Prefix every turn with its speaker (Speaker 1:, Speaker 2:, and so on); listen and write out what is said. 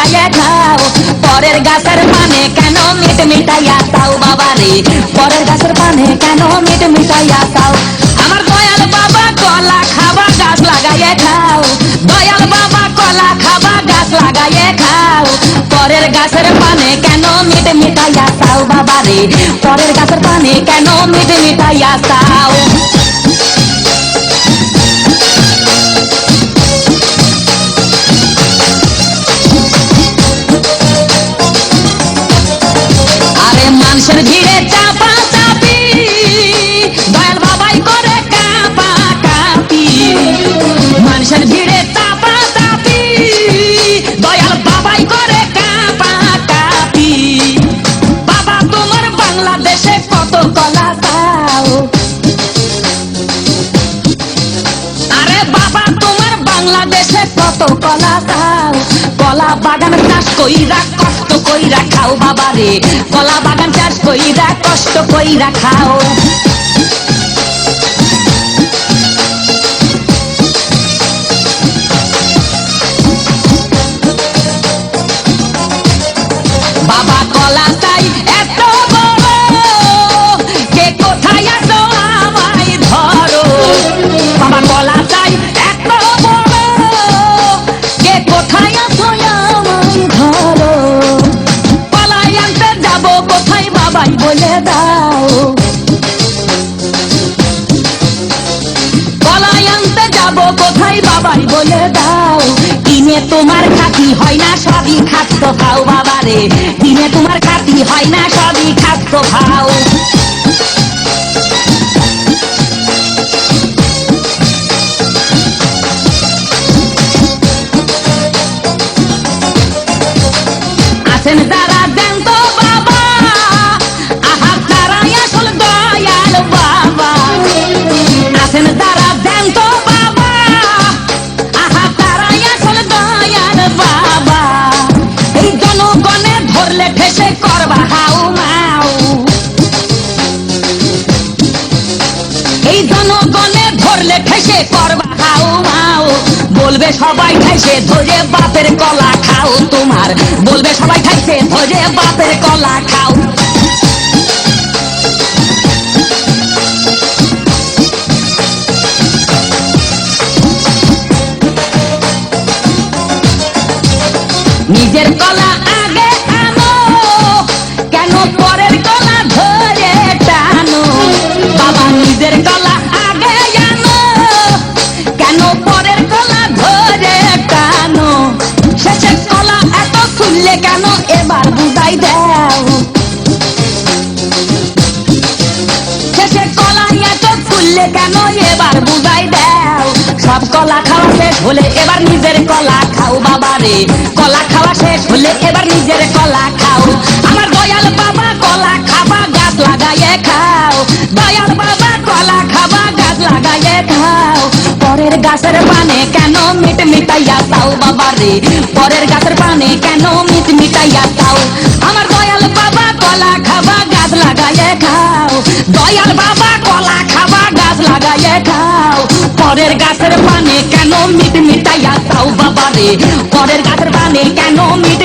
Speaker 1: লাগাইয়ে খাও পরের গাছের পানে কেন মিট মিটাইয়া খাও বাবা রে পরের গাছের পানে কেন মিট মিটাইয়া খাও আমার দয়াল বাবা কলা খাবা গাছ লাগাইয়ে খাও দয়াল বাবা কলা খাবা গাছ লাগাইয়ে খাও পরের গাছের পানে কেন মিট মিটাইয়া খাও বাবা রে পরের গাছের পানে কেন মিট মিটাইয়া খাও মানুষের ভিড়ে চাপা চাপি দয়াল বাবাই করে কাপা কাপি মানুষের ভিড়ে চাপা চাপি দয়াল বাবাই করে কাপা কাপি বাবা তোমার বাংলাদেশে কত কলা চাও আরে বাবা তোমার বাংলাদেশে কত কলা চাও কলা বাগান চাষ কইরা কষ্ট কইরা খাও বাবা রে কলা বাগান চাষ কইরা কষ্ট কইরা খাও বাবা কলা চাই এত বড় কে কোথায় আছো আমায় ধরো বাবা কলা চাই এত বড় কে কোথায় আছো আমায় ধরো কলাই আনতে যাবো কোথায় বাবাই বলে দাও কলাই আনতে যাবো কোথায় বাবাই বলে দাও কিনে তোমার খাতি হয় না সবই খাদ্য খাও বাবা রে কিনে তোমার খাতি হয় না সবই খাদ্য খাও আছেন যারা দেন তো বাবা আহা তারাই আসল দয়াল বাবা আছেন যারা দেন তো বাবা আহা তারাই আসল দয়াল বাবা এই জনগণে ধরলে ঠেসে করবা হাউ মাউ এই জনগণে ধরলে ঠেসে করবা হাউ মাউ বলবে সবাই খাইছে ধরে বাপের কলা খাও তোমার বলবে সবাই খাইছে ধরে বাপের কলা খাও নিজের কলা আগে আনো কেন পরের কলা ধরে টানো বাবা নিজের কলা আগে আনো কেন পরের কলা ধরে টানো শেষের কলা এত খুললে কেন এবার বুঝাই দাও শেষের কলা এত খুললে কেন এবার বুঝাই দাও সব কলা খাওয়া শেষ হলে এবার নিজের কলা খাও বাবা রে কলা খাওয়া শেষ হলে এবার নিজের কলা খাও আমার দয়াল বাবা কলা খাবা গাছ লাগাইয়ে খাও দয়াল বাবা কলা খাবা গাছ লাগাইয়ে খাও পরের গাছের পানে কেন মিট মিটাইয়া খাও বাবা রে পরের গাছের পানে কেন মিট মিটাইয়া খাও আমার দয়াল বাবা কলা খাবা গাছ লাগাইয়ে খাও দয়াল বাবা কলা খাবা গাছ লাগাইয়ে খাও পরের গাছের পানে কেন মিট মিটাইয়া খাও বাবা রে পরের গাছের পানে কেন মিট